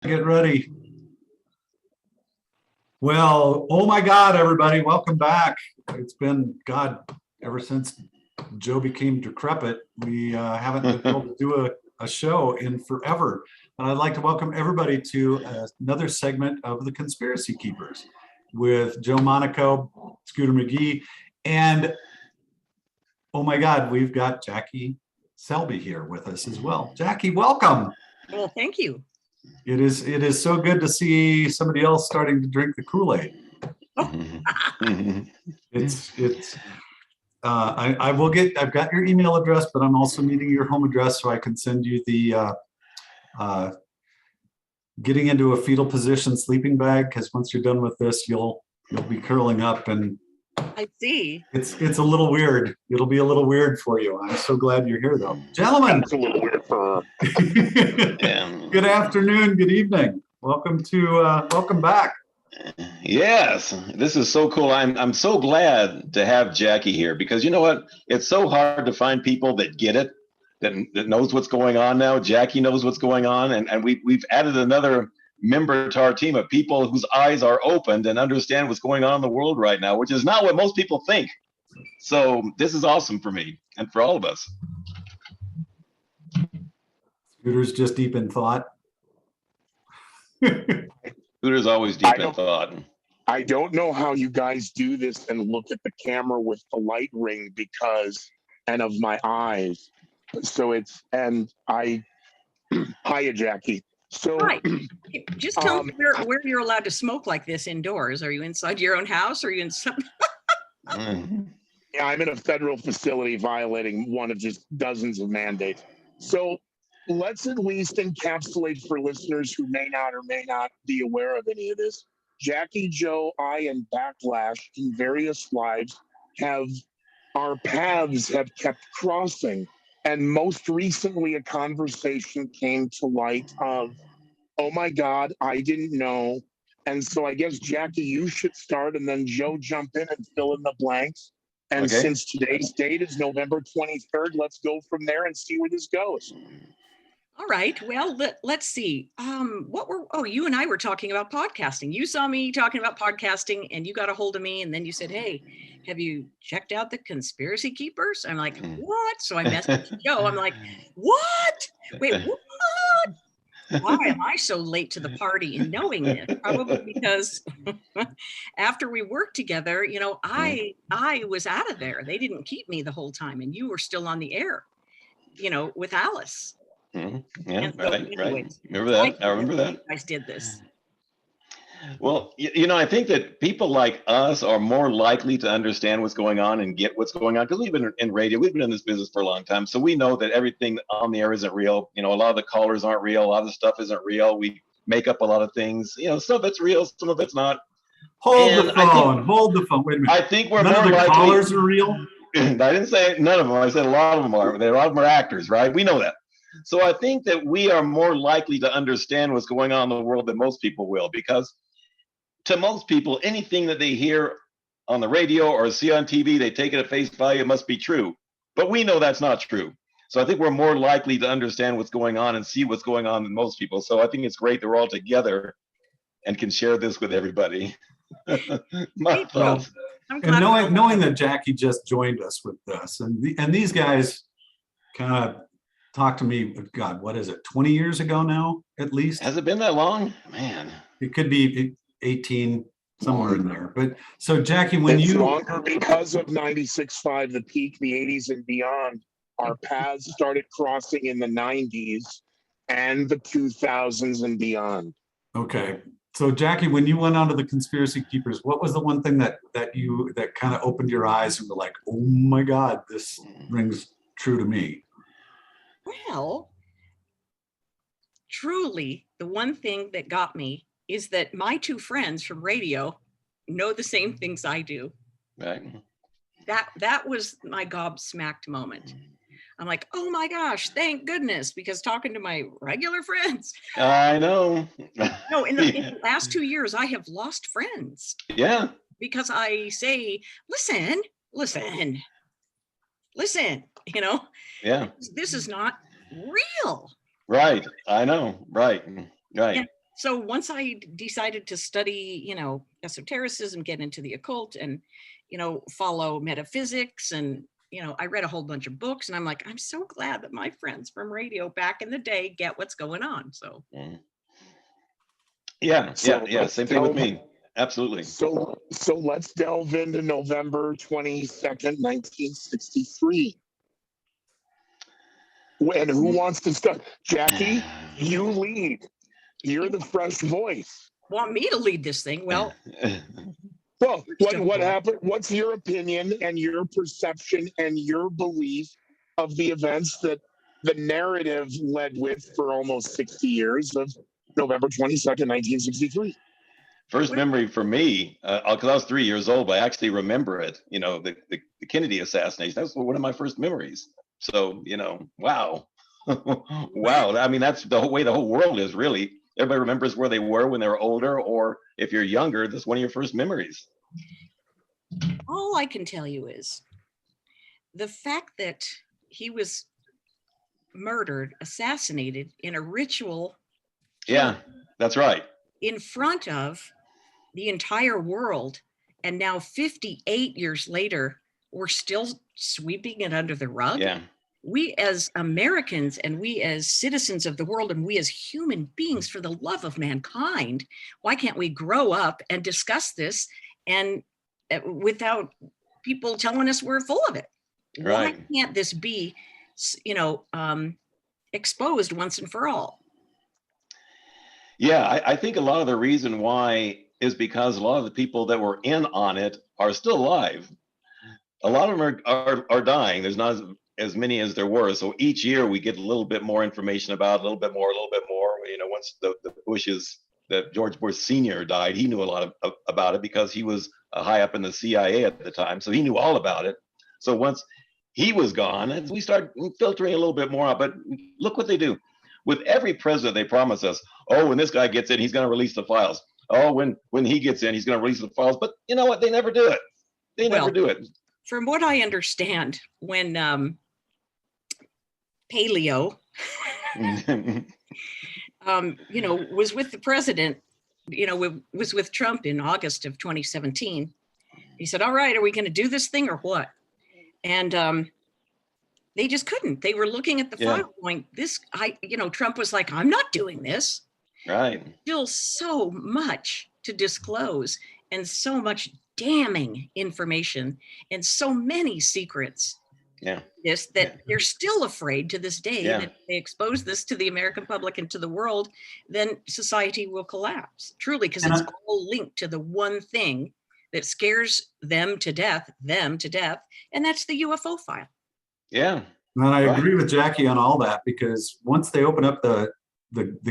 Get ready. Well, oh my God, everybody, welcome back. It's been, God, ever since Joe became decrepit, we haven't been able to do a show in forever. And I'd like to welcome everybody to another segment of The Conspiracy Keepers with Joe Monaco, Scooter McGee, and oh my God, we've got Jackie Selby here with us as well. Jackie, welcome. Well, thank you. It is so good to see somebody else starting to drink the Kool-Aid. I've got your email address, but I'm also needing your home address so I can send you the getting into a fetal position sleeping bag, because once you're done with this, you'll be curling up, and I see. It's a little weird. It'll be a little weird for you. I'm so glad you're here, though. Gentlemen. It's a little weird for Good afternoon, good evening. Welcome back. Yes, this is so cool. I'm so glad to have Jackie here, because you know what? It's so hard to find people that get it, that knows what's going on now. Jackie knows what's going on, and we've added another member to our team of people whose eyes are opened and understand what's going on in the world right now, which is not what most people think. So this is awesome for me and for all of us. Scooter's just deep in thought. Scooter's always deep in thought. I don't know how you guys do this and look at the camera with the light ring and of my eyes. So hiya, Jackie. So Hi. Just tell me where you're allowed to smoke like this indoors. Are you inside your own house, or are you in some? Yeah, I'm in a federal facility violating one of just dozens of mandates. So let's at least encapsulate for listeners who may not or may not be aware of any of this. Jackie, Joe, I, and Backlash in various lives our paths have kept crossing. And most recently, a conversation came to light of, oh my God, I didn't know. And so I guess, Jackie, you should start, and then Joe jump in and fill in the blanks. And Okay. Since today's date is November 23rd, let's go from there and see where this goes. All right. Well, let's see. You and I were talking about podcasting. You saw me talking about podcasting, and you got a hold of me, and then you said, hey, have you checked out the Conspiracy Keepers? I'm like, what? So I messaged Joe. I'm like, what? Wait, what? Why am I so late to the party in knowing this? Probably because after we worked together, I was out of there. They didn't keep me the whole time, and you were still on the air, with Alice. Yeah, so, right. Remember that? I remember that. You guys did this. Well, I think that people like us are more likely to understand what's going on and get what's going on, because we've been in radio, we've been in this business for a long time. So we know that everything on the air isn't real. A lot of the callers aren't real. A lot of the stuff isn't real. We make up a lot of things. Some of it's real, some of it's not. Hold the phone. Wait a minute. I think we're none more of the likely. Callers are real? I didn't say none of them. I said a lot of them are. A lot of them are actors, right? We know that. So I think that we are more likely to understand what's going on in the world than most people will, because to most people, anything that they hear on the radio or see on TV, they take it at face value. It must be true. But we know that's not true. So I think we're more likely to understand what's going on and see what's going on than most people. So I think it's great that we're all together and can share this with everybody. My thoughts. And knowing that Jackie just joined us with this, and these guys kind of talked to me, God, what is it, 20 years ago now, at least? Has it been that long? Man. It could be 18, somewhere in there. But so Jackie, when it's you longer because of 96.5, the peak, the 80s and beyond, our paths started crossing in the 90s and the 2000s and beyond. Okay. So Jackie, when you went onto the Conspiracy Keepers, what was the one thing that kind of opened your eyes and were like, oh my God, this rings true to me? Well, truly, the one thing that got me is that my two friends from radio know the same things I do. Right. That was my gobsmacked moment. I'm like, oh my gosh, thank goodness, because talking to my regular friends. I know. No, in the last 2 years, I have lost friends. Yeah. Because I say, listen, Yeah. This is not real. Right. I know. Right. And So once I decided to study, esotericism, get into the occult and, follow metaphysics and, I read a whole bunch of books and I'm like, I'm so glad that my friends from radio back in the day get what's going on. So. Yeah. So Same thing with me. Absolutely. So let's delve into November 22nd, 1963. And who wants to start? Jackie, you lead. You're the fresh voice. Want me to lead this thing? Well, what happened? What's your opinion and your perception and your belief of the events that the narrative led with for almost 60 years of November 22nd, 1963? First memory for me, because I was 3 years old, but I actually remember it. The Kennedy assassination. That was one of my first memories. So, wow. Wow. I mean, that's the whole way the whole world is, really. Everybody remembers where they were when they were older, or if you're younger, that's one of your first memories. All I can tell you is the fact that he was murdered, assassinated in a ritual. Yeah, that's right. In front of the entire world. And now 58 years later, we're still sweeping it under the rug. Yeah. We as Americans and we as citizens of the world and we as human beings, for the love of mankind, why can't we grow up and discuss this and without people telling us we're full of it? Right. Why can't this be, exposed once and for all? Yeah, I think a lot of the reason why is because a lot of the people that were in on it are still alive. A lot of them are dying. There's not as many as there were. So each year we get a little bit more information about, a little bit more. Once that George Bush Sr. died, he knew a lot about it because he was high up in the CIA at the time. So he knew all about it. So once he was gone, we start filtering a little bit more out. But look what they do. With every president, they promise us, oh, when this guy gets in, he's going to release the files. Oh, when he gets in, he's going to release the files. But you know what? They never do it. They never do it. From what I understand, when Paleo, was with the president, was with Trump in August of 2017, he said, all right, are we going to do this thing or what? And they just couldn't. They were looking at the file going, Trump was like, I'm not doing this. Right. Still so much to disclose and so much damning information and so many secrets. Yeah. They're still afraid to this day that if they expose this to the American public and to the world, then society will collapse. Truly, because it's all linked to the one thing that scares them to death, and that's the UFO file. Yeah. And I agree with Jackie on all that, because once they open up the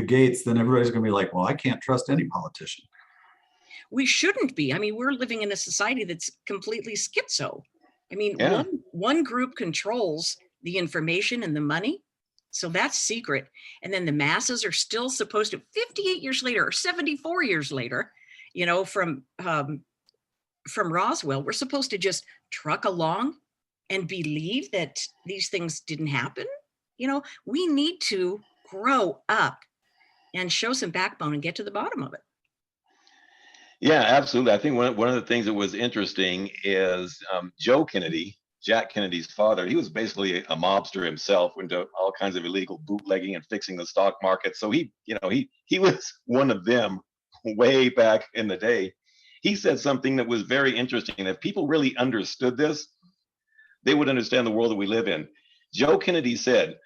gates, then everybody's going to be like, well, I can't trust any politician. We shouldn't be. I mean, we're living in a society that's completely schizo. I mean, one group controls the information and the money. So that's secret. And then the masses are still supposed to, 58 years later or 74 years later, from Roswell, we're supposed to just truck along and believe that these things didn't happen. We need to grow up and show some backbone and get to the bottom of it. Yeah, absolutely. I think one of the things that was interesting is Joe Kennedy, Jack Kennedy's father. He was basically a mobster himself, into all kinds of illegal bootlegging and fixing the stock market. So he was one of them way back in the day. He said something that was very interesting. If people really understood this, they would understand the world that we live in. Joe Kennedy said,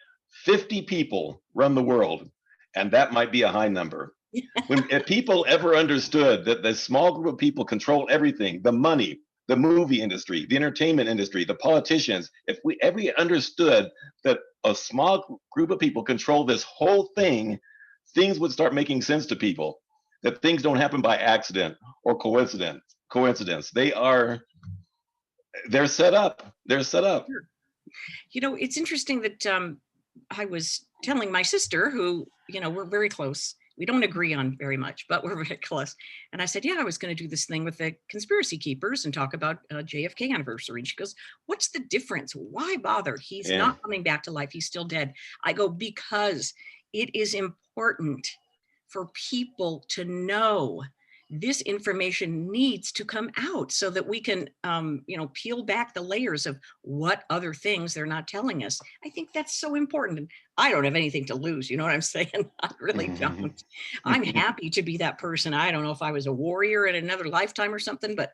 50 people run the world, and that might be a high number. If people ever understood that the small group of people control everything, the money, the movie industry, the entertainment industry, the politicians, if we ever understood that a small group of people control this whole thing, things would start making sense to people. That things don't happen by accident or coincidence. They're set up. They're set up. It's interesting that I was telling my sister, who, we're very close. We don't agree on very much, but we're very close. And I said, I was going to do this thing with the conspiracy keepers and talk about JFK anniversary. And she goes, what's the difference? Why bother? He's not coming back to life. He's still dead. I go, because it is important for people to know this information needs to come out so that we can, peel back the layers of what other things they're not telling us. I think that's so important. And I don't have anything to lose. You know what I'm saying? I really don't. I'm happy to be that person. I don't know if I was a warrior in another lifetime or something, but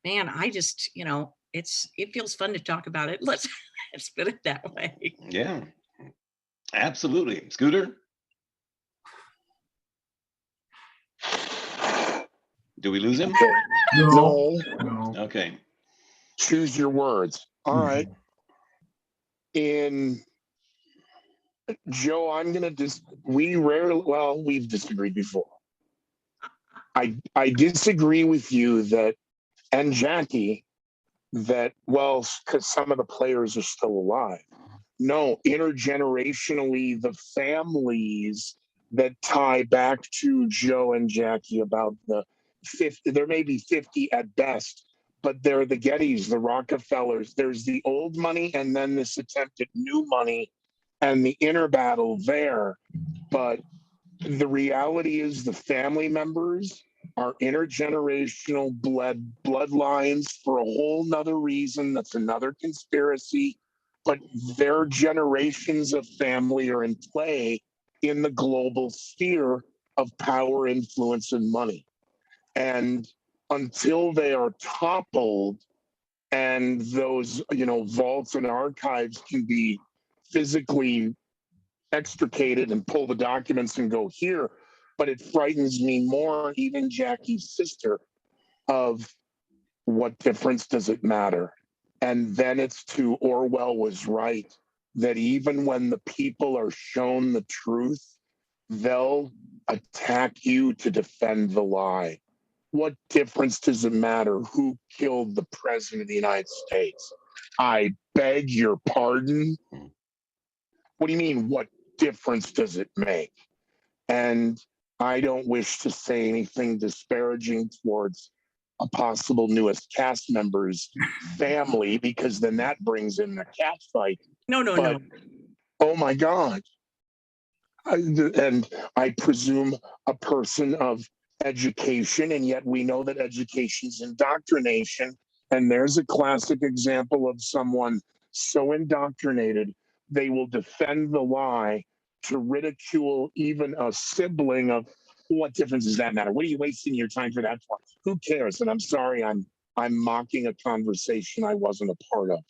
man, I just, it feels fun to talk about it. Let's put it that way. Yeah, absolutely. Scooter? Do we lose him? No. Okay. Choose your words. All right. In Joe, I'm gonna we've disagreed before. I disagree with you and Jackie, because some of the players are still alive. No, intergenerationally, the families that tie back to Joe and Jackie about the 50, there may be 50 at best, but they're the Gettys, the Rockefellers. There's the old money and then this attempt at new money and the inner battle there. But the reality is the family members are intergenerational bloodlines for a whole nother reason. That's another conspiracy. But their generations of family are in play in the global sphere of power, influence, and money. And until they are toppled and those, vaults and archives can be physically extricated and pull the documents and go here. But it frightens me more, even Jackie's sister, of what difference does it matter? And then it's to Orwell was right, that even when the people are shown the truth, they'll attack you to defend the lie. What difference does it matter who killed the president of the United States? I beg your pardon? What do you mean, what difference does it make? And I don't wish to say anything disparaging towards a possible newest cast member's family, because then that brings in the cat fight. No. Oh my God. And I presume a person of education, and yet we know that education is indoctrination. And there's a classic example of someone so indoctrinated, they will defend the lie to ridicule even a sibling of, what difference does that matter? What are you wasting your time for that for? Who cares? And I'm sorry, I'm mocking a conversation I wasn't a part of.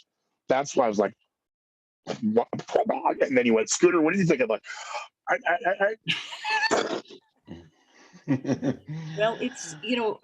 That's why I was like, what? And then you went, Scooter, what do you think of Well, it's,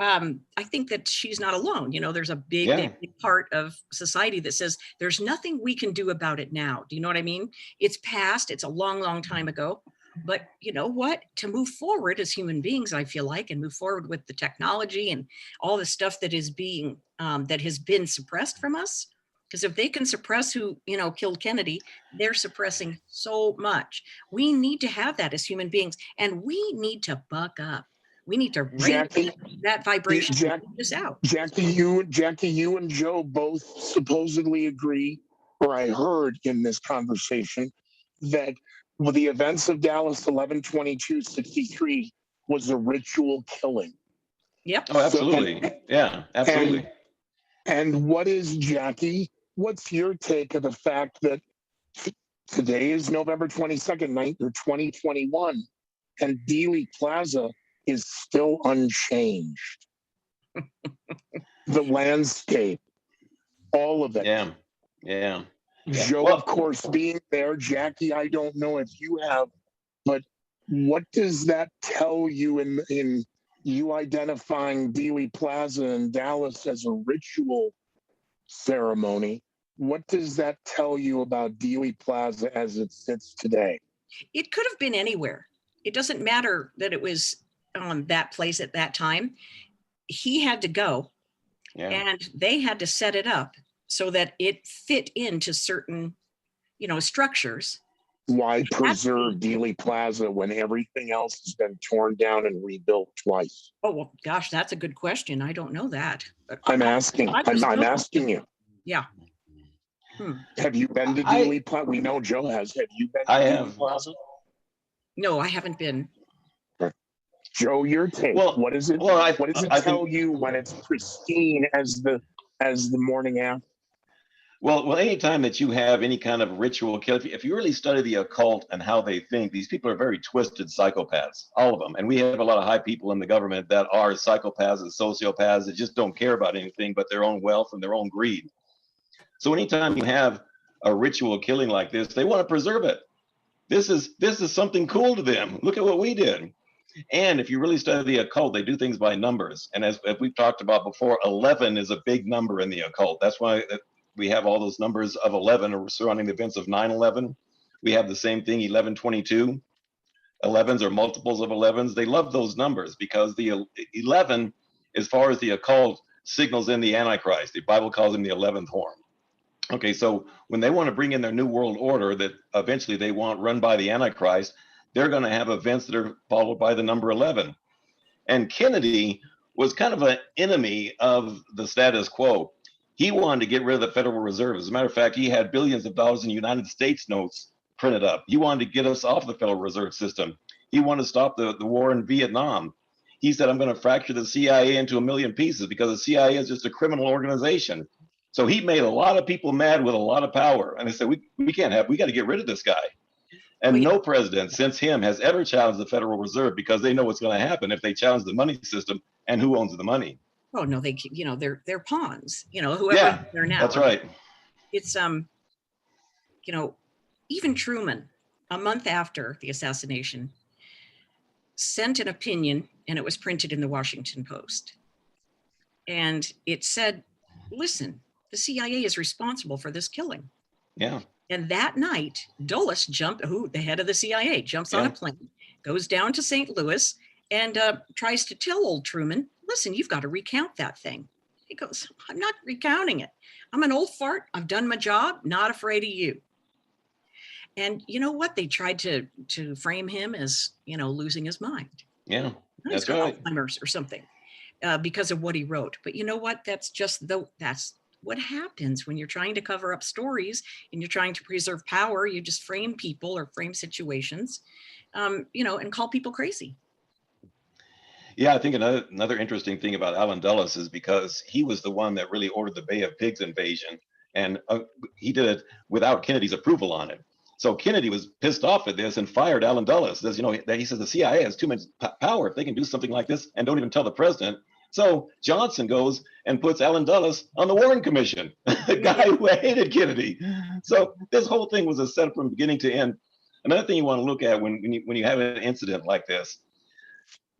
I think that she's not alone. There's a big, Yeah. big part of society that says there's nothing we can do about it now. Do you know what I mean? It's past, it's a long, long time ago. But you know what? To move forward as human beings, I feel like, and move forward with the technology and all the stuff that is being, that has been suppressed from us. Because if they can suppress who, killed Kennedy, they're suppressing so much. We need to have that as human beings, and we need to buck up. We need to raise that vibration and put this out. Jackie, you and Joe both supposedly agree, or I heard in this conversation, that the events of Dallas 11/22/63 was a ritual killing. Yep. Oh, absolutely. Yeah, absolutely. And what is, Jackie, what's your take of the fact that today is November 22nd, 2021, and Dealey Plaza is still unchanged? The landscape, all of it. Yeah. Joe, Well, of course, being there. Jackie, I don't know if you have, but what does that tell you in you identifying Dealey Plaza in Dallas as a ritual ceremony? What does that tell you about Dealey Plaza as it sits today? It could have been anywhere. It doesn't matter that it was that place at that time. He had to go, and they had to set it up so that it fit into certain, structures. Why preserve Dealey Plaza when everything else has been torn down and rebuilt twice? Oh, well, gosh, that's a good question. I don't know that. I'm asking. I'm asking you. Yeah. Have you been to Dealey Plaza? We know Joe has. Have you been to Dealey Plaza? No, I haven't been. Joe, your take. Well, what is it? well, what does it I tell think, you when it's pristine as the morning after? well, anytime that you have any kind of ritual kill, if you really study the occult and how they think, these people are very twisted psychopaths, all of them. And we have a lot of high people in the government that are psychopaths and sociopaths that just don't care about anything but their own wealth and their own greed. So anytime you have a ritual killing like this, they want to preserve it. This is something cool to them. Look at what we did. And if you really study the occult, they do things by numbers. And as we've talked about before, 11 is a big number in the occult. That's why we have all those numbers of 11 surrounding the events of 9/11. We have the same thing, 11/22. 11s are multiples of 11s. They love those numbers because the 11, as far as the occult, signals in the Antichrist. The Bible calls him the 11th horn. Okay, so when they want to bring in their new world order that eventually they want run by the Antichrist, they're going to have events that are followed by the number 11. And Kennedy was kind of an enemy of the status quo. He wanted to get rid of the Federal Reserve. As a matter of fact, he had billions of dollars in United States notes printed up. He wanted to get us off the Federal Reserve System. He wanted to stop the war in Vietnam. He said, I'm going to fracture the CIA into a million pieces because the CIA is just a criminal organization. So he made a lot of people mad with a lot of power. And they said, we got to get rid of this guy. And no president since him has ever challenged the Federal Reserve because they know what's going to happen if they challenge the money system and who owns the money. Oh no, they're pawns. Whoever they're now. That's right. It's even Truman, a month after the assassination, sent an opinion, and it was printed in the Washington Post. And it said, "Listen, the CIA is responsible for this killing." Yeah. And that night, Dulles the head of the CIA, jumps on a plane, goes down to St. Louis, and tries to tell old Truman, listen, you've got to recount that thing. He goes, I'm not recounting it. I'm an old fart. I've done my job, not afraid of you. And you know what? They tried to frame him as, losing his mind. Yeah, He's got Alzheimer's or something because of what he wrote. But you know what? That's what happens when you're trying to cover up stories and you're trying to preserve power. You just frame people or frame situations, and call people crazy. Yeah, I think another interesting thing about Allen Dulles is because he was the one that really ordered the Bay of Pigs invasion, and he did it without Kennedy's approval on it. So Kennedy was pissed off at this and fired Allen Dulles. He says the CIA has too much power if they can do something like this and don't even tell the president. So Johnson goes and puts Allen Dulles on the Warren Commission, the guy who hated Kennedy. So this whole thing was a setup from beginning to end. Another thing you want to look at when you have an incident like this,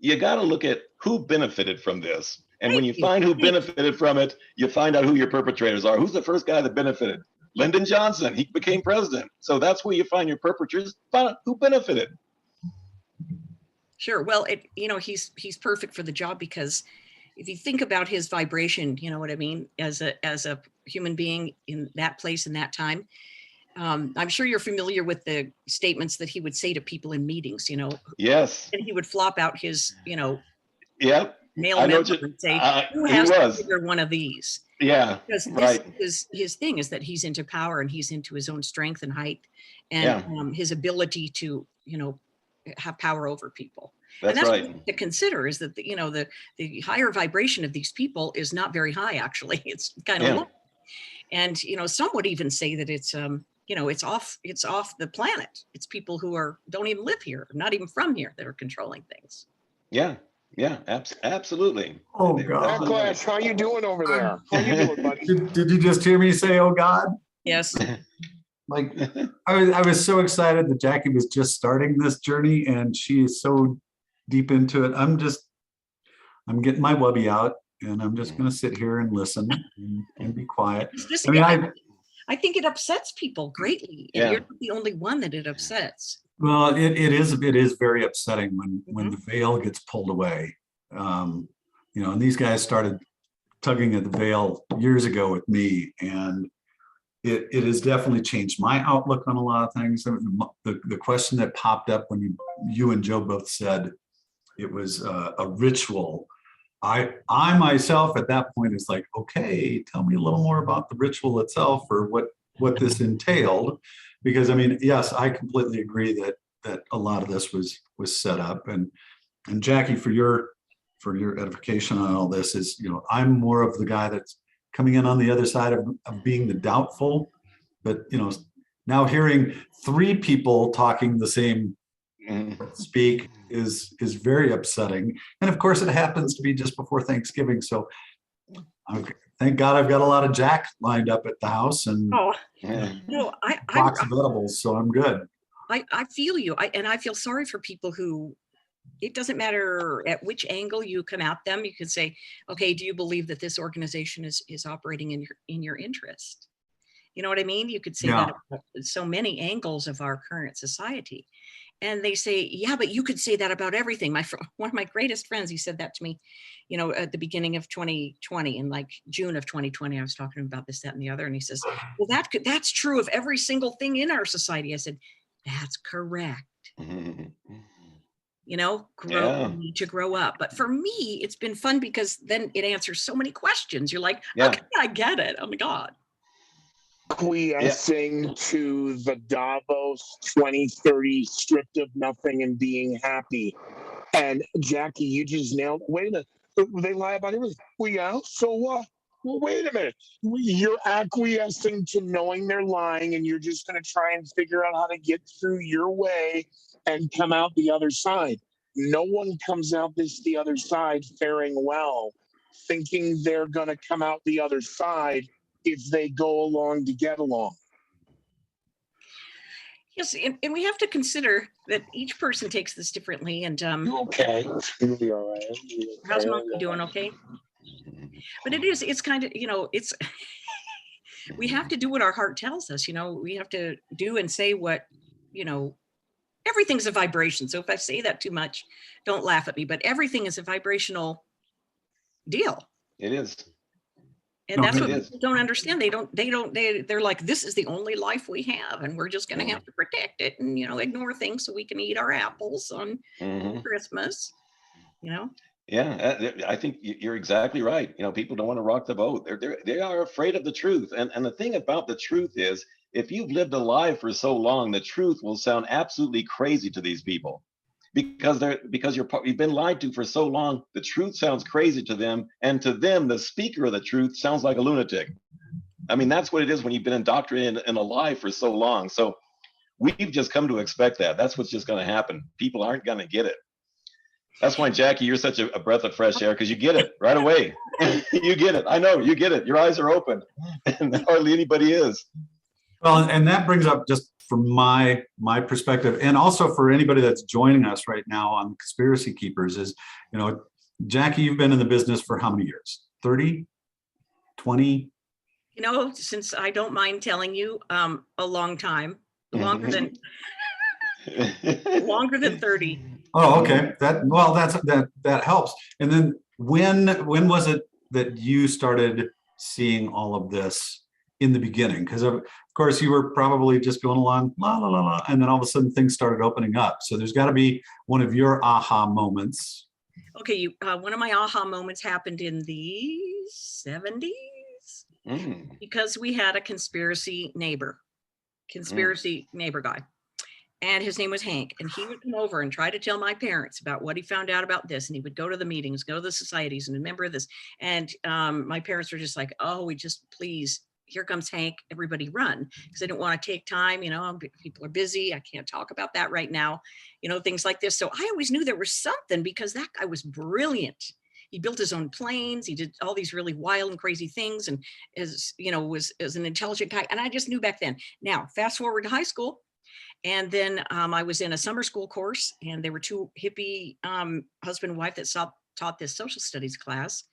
you got to look at who benefited from this. And when you find who benefited from it, you find out who your perpetrators are. Who's the first guy that benefited? Lyndon Johnson. He became president. So that's where you find your perpetrators. Find out who benefited. Sure. Well, he's perfect for the job because if you think about his vibration, you know what I mean, as a human being in that place in that time. I'm sure you're familiar with the statements that he would say to people in meetings, Yes. And he would flop out his, Yep. male member and say, who has to figure one of these? Yeah. Because right. his thing is that he's into power and he's into his own strength and height and his ability to, have power over people. That's and that's right. what to consider is that, the higher vibration of these people is not very high, actually. It's kind of low. And, some would even say that it's, it's off the planet. It's people who don't even live here, not even from here, that are controlling things. Yeah. Yeah, absolutely. Oh God. Backlash, how you doing over there? How you doing, buddy? Did you just hear me say, oh God? Yes. Like I was so excited that Jackie was just starting this journey and she is so deep into it. I'm getting my wubby out and I'm just going to sit here and listen and be quiet. I think it upsets people greatly. And you're not the only one that it upsets. Well, it is very upsetting when the veil gets pulled away. And these guys started tugging at the veil years ago with me, and it has definitely changed my outlook on a lot of things. The question that popped up when you and Joe both said it was a ritual. I myself at that point is like, okay, tell me a little more about the ritual itself or what this entailed. Because yes, I completely agree that a lot of this was set up, and And Jackie, for your edification on all this is, I'm more of the guy that's coming in on the other side of being the doubtful, but now hearing three people talking the same speak is very upsetting. And of course, it happens to be just before Thanksgiving, so thank God I've got a lot of Jack lined up at the house and box of edibles, so I'm good. I feel you. I feel sorry for people who, it doesn't matter at which angle you come at them. You can say, okay, do you believe that this organization is operating in your interest? You know what I mean? You could say that about so many angles of our current society. And they say, yeah, but you could say that about everything. One of my greatest friends, he said that to me, at the beginning of 2020, in like June of 2020, I was talking about this, that, and the other. And he says, well, that's true of every single thing in our society. I said, that's correct. You need to grow up. But for me, it's been fun because then it answers so many questions. You're like, okay, I get it. Oh my God. Acquiescing to the Davos 2030 stripped of nothing and being happy. And Jackie, you just nailed, wait a minute, they lie about everything. Well, yeah, so well, wait a minute. You're acquiescing to knowing they're lying, and you're just going to try and figure out how to get through your way and come out the other side. No one comes out the other side faring well, thinking they're going to come out the other side if they go along to get along. Yes, and we have to consider that each person takes this differently. And okay, you'll be all right. How's Monkey doing? Okay. But it's kind of, it's we have to do what our heart tells us. We have to do and say what, everything's a vibration. So if I say that too much, don't laugh at me. But everything is a vibrational deal. It is. And that's what people don't understand. They're like, this is the only life we have, and we're just going to have to protect it and, ignore things so we can eat our apples on Christmas, Yeah, I think you're exactly right. People don't want to rock the boat. They are afraid of the truth. And the thing about the truth is, if you've lived a lie for so long, the truth will sound absolutely crazy to these people. Because you've been lied to for so long, the truth sounds crazy to them, and to them, the speaker of the truth sounds like a lunatic. I mean, that's what it is when you've been indoctrinated in a lie for so long. So we've just come to expect that. That's what's just going to happen. People aren't going to get it. That's why, Jackie, you're such a breath of fresh air, because you get it right away. You get it. I know you get it. Your eyes are open, and hardly anybody is. Well, and that brings up, just from my perspective, and also for anybody that's joining us right now on Conspiracy Keepers, is, Jackie, you've been in the business for how many years? 30, 20? Since I don't mind telling you, a long time, longer than 30. Oh, okay. That helps. And then when was it that you started seeing all of this in the beginning? Because of course you were probably just going along, la la la la, and then all of a sudden things started opening up. So there's got to be one of your aha moments. Okay, one of my aha moments happened in the 70s because we had a conspiracy neighbor guy. And his name was Hank. And he would come over and try to tell my parents about what he found out about this. And he would go to the meetings, go to the societies, and a member of this. And my parents were just like, oh, please, here comes Hank, everybody run. Because I didn't want to take time, people are busy. I can't talk about that right now, things like this. So I always knew there was something, because that guy was brilliant. He built his own planes. He did all these really wild and crazy things. And was an intelligent guy. And I just knew back then. Now, fast forward to high school. And then I was in a summer school course, and there were two hippie husband and wife that taught this social studies class.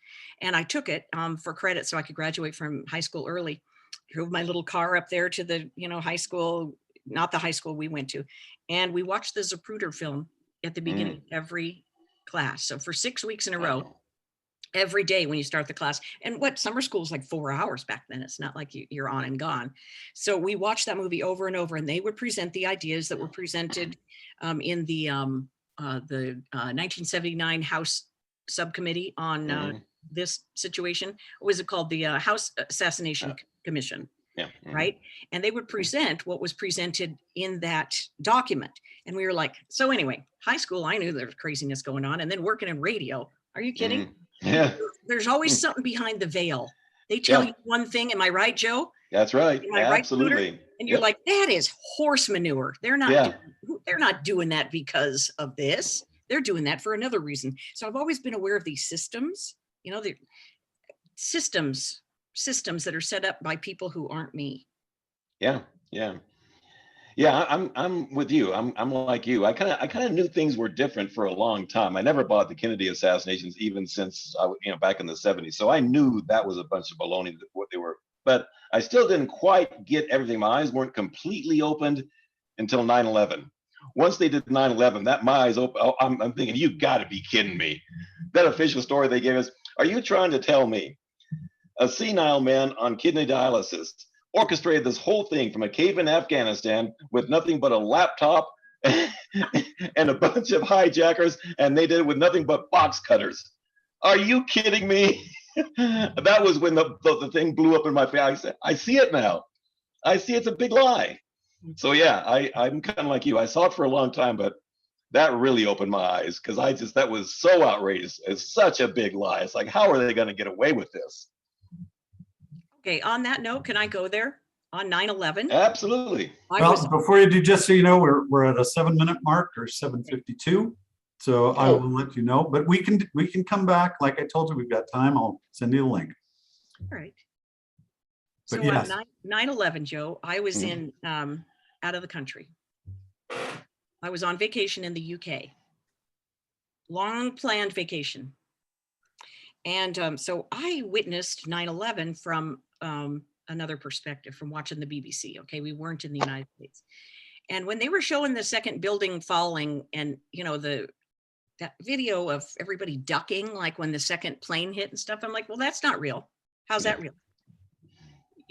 And I took it for credit so I could graduate from high school early. Drove my little car up there to the, high school, not the high school we went to. And we watched the Zapruder film at the beginning of every class. So for 6 weeks in a row, every day when you start the class. And what summer school is like 4 hours back then. It's not like you're on and gone. So we watched that movie over and over, and they would present the ideas that were presented in the 1979 House subcommittee on this situation. What was it called? The House Assassination Commission. Yeah. right? And they would present what was presented in that document. And we were like, so anyway, high school, I knew there was craziness going on. And then working in radio, are you kidding? Yeah. There's always something behind the veil. They tell you one thing. Am I right, Joe? That's right. Am I right, Scooter? Absolutely. And you're like, that is horse manure. They're not doing that because of this. They're doing that for another reason. So I've always been aware of these systems, the systems that are set up by people who aren't me. Yeah. I'm with you. I'm like you. I kind of knew things were different for a long time. I never bought the Kennedy assassinations, even since back in the 70s. So I knew that was a bunch of baloney, what they were. But I still didn't quite get everything. My eyes weren't completely opened until 9/11. Once they did 9/11, my eyes open. I'm thinking, you got to be kidding me. That official story they gave us. Are you trying to tell me a senile man on kidney dialysis orchestrated this whole thing from a cave in Afghanistan with nothing but a laptop and a bunch of hijackers, and they did it with nothing but box cutters? Are you kidding me? That was when the thing blew up in my face. I see it now. I see it's a big lie. So yeah, I'm kind of like you. I saw it for a long time, but that really opened my eyes, because that was so outrageous. It's such a big lie. It's like, how are they going to get away with this? Okay, on that note, can I go there on 9/11? Absolutely. Before you do, just so you know, we're at a 7-minute mark, or 7:52. So I will let you know, but we can come back. Like I told you, we've got time. I'll send you the link. All right. But So yes. on 9/11, Joe, I was in out of the country. I was on vacation in the UK. Long planned vacation. And so I witnessed 9/11 from another perspective, from watching the BBC. Okay, we weren't in the United States. And when they were showing the second building falling, and that video of everybody ducking, like when the second plane hit and stuff, I'm like, well, that's not real. How's that real?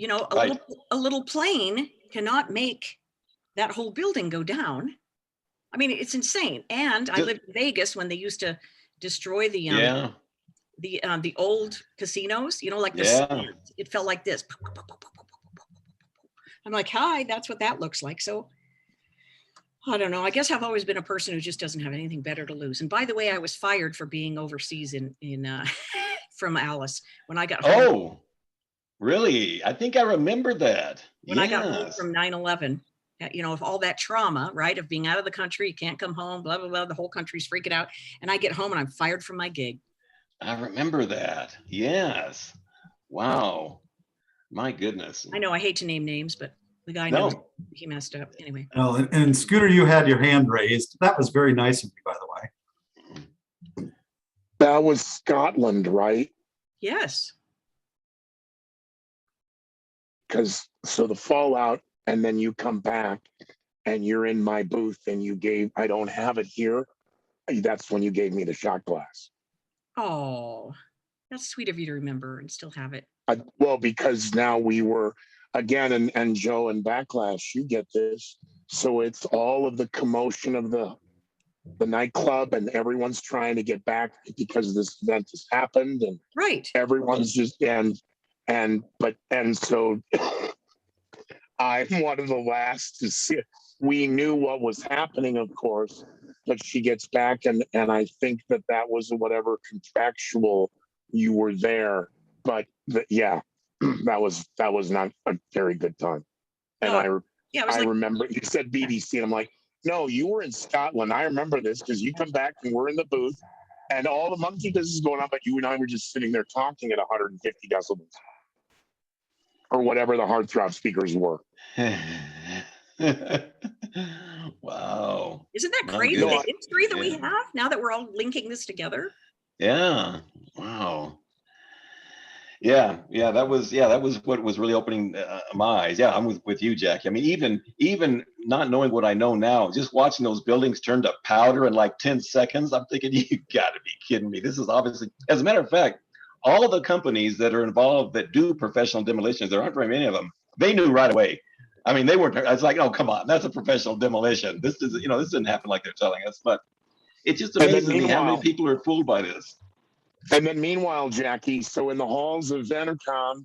A little plane cannot make that whole building go down. I mean, it's insane. And I lived in Vegas when they used to destroy the old casinos, like the sand. It felt like this. I'm like, hi, that's what that looks like. So I don't know. I guess I've always been a person who just doesn't have anything better to lose. And by the way, I was fired for being overseas in from Alice when I got home. Oh, really? I think I remember that. When I got home from 9/11, of all that trauma, right, of being out of the country, you can't come home, blah, blah, blah. The whole country's freaking out. And I get home and I'm fired from my gig. I remember that. Yes. Wow. My goodness. I know I hate to name names, but the guy knows he messed up anyway. Well, and Scooter, you had your hand raised. That was very nice of you, by the way. That was Scotland, right? Yes. So the fallout, and then you come back and you're in my booth and I don't have it here. That's when you gave me the shot glass. Oh, that's sweet of you to remember and still have it. Well, because now we were, again, and Joe and Backlash, you get this. So it's all of the commotion of the nightclub, and everyone's trying to get back because this event has happened, and everyone's just so I'm one of the last to see it. We knew what was happening, of course, but she gets back, and I think that was whatever contractual you were there, but that was not a very good time. And I remember you said BBC, and I'm like, no, you were in Scotland. I remember this because you come back and we're in the booth, and all the monkey business is going on, but you and I were just sitting there talking at 150 decibels. Or whatever the heartthrob speakers were. Wow. Isn't that crazy, the history that we have now that we're all linking this together? Yeah. Wow. Yeah. That was what was really opening my eyes. Yeah, I'm with you, Jackie. I mean, even not knowing what I know now, just watching those buildings turn to powder in like 10 seconds, I'm thinking, you got to be kidding me. This is obviously, as a matter of fact, all of the companies that are involved that do professional demolitions, there aren't very many of them. They knew right away. I mean, they weren't. It's like, oh, come on, that's a professional demolition. This is, this didn't happen like they're telling us. But it just amazes me how many people are fooled by this. And then meanwhile, Jackie, so in the halls of Entercom,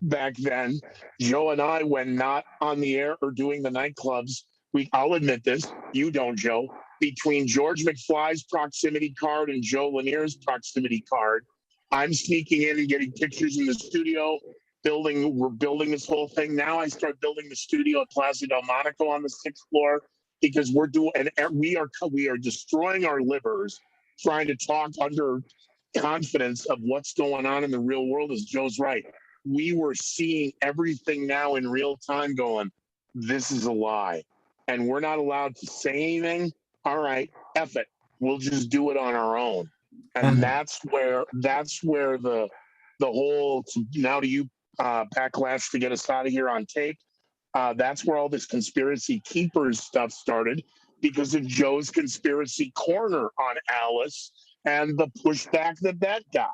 back then, Joe and I, when not on the air or doing the nightclubs, I'll admit this, you don't, Joe, between George McFly's proximity card and Joe Lanier's proximity card, I'm sneaking in and getting pictures in the studio, we're building this whole thing. Now I start building the studio at Plaza Del Monaco on the 6th floor because we are destroying our livers trying to talk under confidence of what's going on in the real world. As Joe's right, we were seeing everything now in real time going, this is a lie. And we're not allowed to say anything. All right, F it. We'll just do it on our own. And that's where the whole, now to you, Backlash, to get us out of here on tape. That's where all this conspiracy keepers stuff started because of Joe's conspiracy corner on Alice and the pushback that got.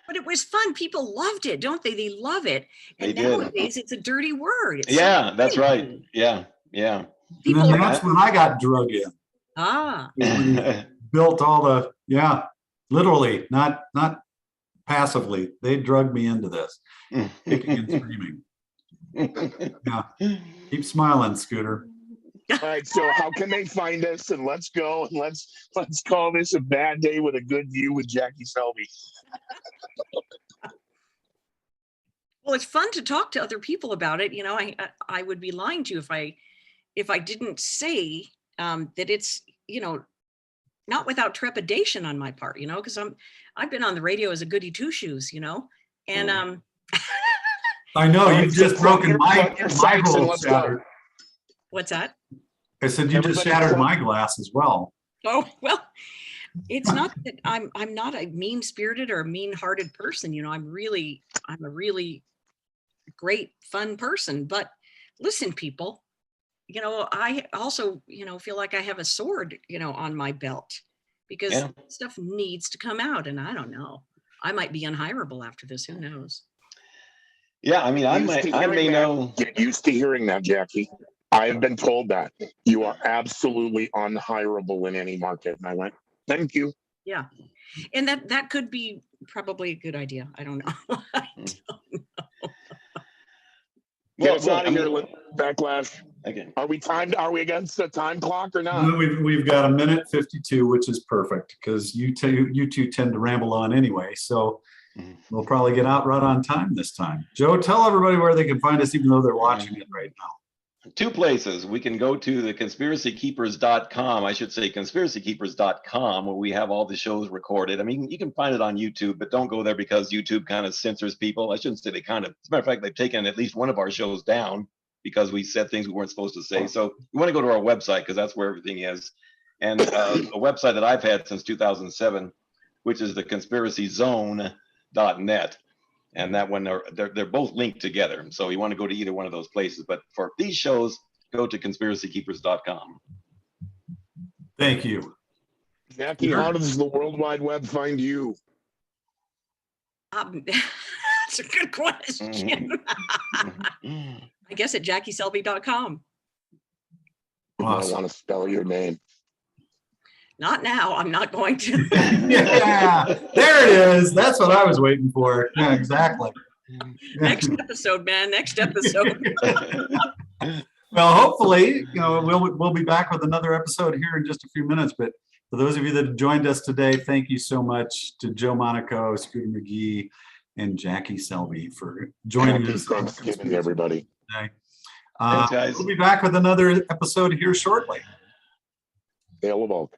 But it was fun. People loved it, don't they? They love it. And They did. nowadays it's a dirty word. It's Yeah, so that's funny. right. Yeah. And People then are, that's when I got drug in. Built all the, literally, not passively. They drugged me into this, kicking and screaming. Yeah, keep smiling, Scooter. All right, so how can they find us? And let's go and let's call this a bad day with a good view with Jackie Selby. well, it's fun to talk to other people about it. I would be lying to you if I didn't say that it's, not without trepidation on my part, because I've been on the radio as a goody two shoes, and I know All right, you've so just broken my sights and whole let's shattered. what's that? I said you just Everybody shattered plug- my glass as well. Oh, well, it's not that I'm not a mean-spirited or a mean-hearted person. I'm a really great, fun person. But listen, people, I also, feel like I have a sword, on my belt because stuff needs to come out. And I don't know, I might be unhireable after this. Who knows? Yeah, I mean, I may know. Get used to hearing that, Jackie. I have been told that you are absolutely unhireable in any market. And I went, thank you. Yeah. And that could be probably a good idea. I don't know. Get us out of here, Backlash. Okay. Are we timed? Are we against the time clock or not? No, we've got 1:52, which is perfect because you two tend to ramble on anyway. So we'll probably get out right on time this time. Joe, tell everybody where they can find us, even though they're watching it right now. 2 places. We can go to the conspiracykeepers.com. I should say conspiracykeepers.com, where we have all the shows recorded. I mean, you can find it on YouTube, but don't go there because YouTube kind of censors people. I shouldn't say they kind of. As a matter of fact, they've taken at least one of our shows down because we said things we weren't supposed to say. So you want to go to our website because that's where everything is. And a website that I've had since 2007, which is the conspiracyzone.net. And that one, they're both linked together. So you want to go to either one of those places. But for these shows, go to conspiracykeepers.com. Thank you. Jackie, how does the World Wide Web find you? That's a good question. I guess at JackieSelby.com. I Awesome. want to spell your name. Not now. I'm not going to. Yeah, there it is. That's what I was waiting for. Yeah, exactly. Next episode, man. Next episode. Well, hopefully, we'll be back with another episode here in just a few minutes. But for those of you that have joined us today, thank you so much to Joe Monaco, Scooter McGee, and Jackie Selby for joining Happy us. Thanksgiving, everybody. Today. Thanks, guys. We'll be back with another episode here shortly. Hail of all.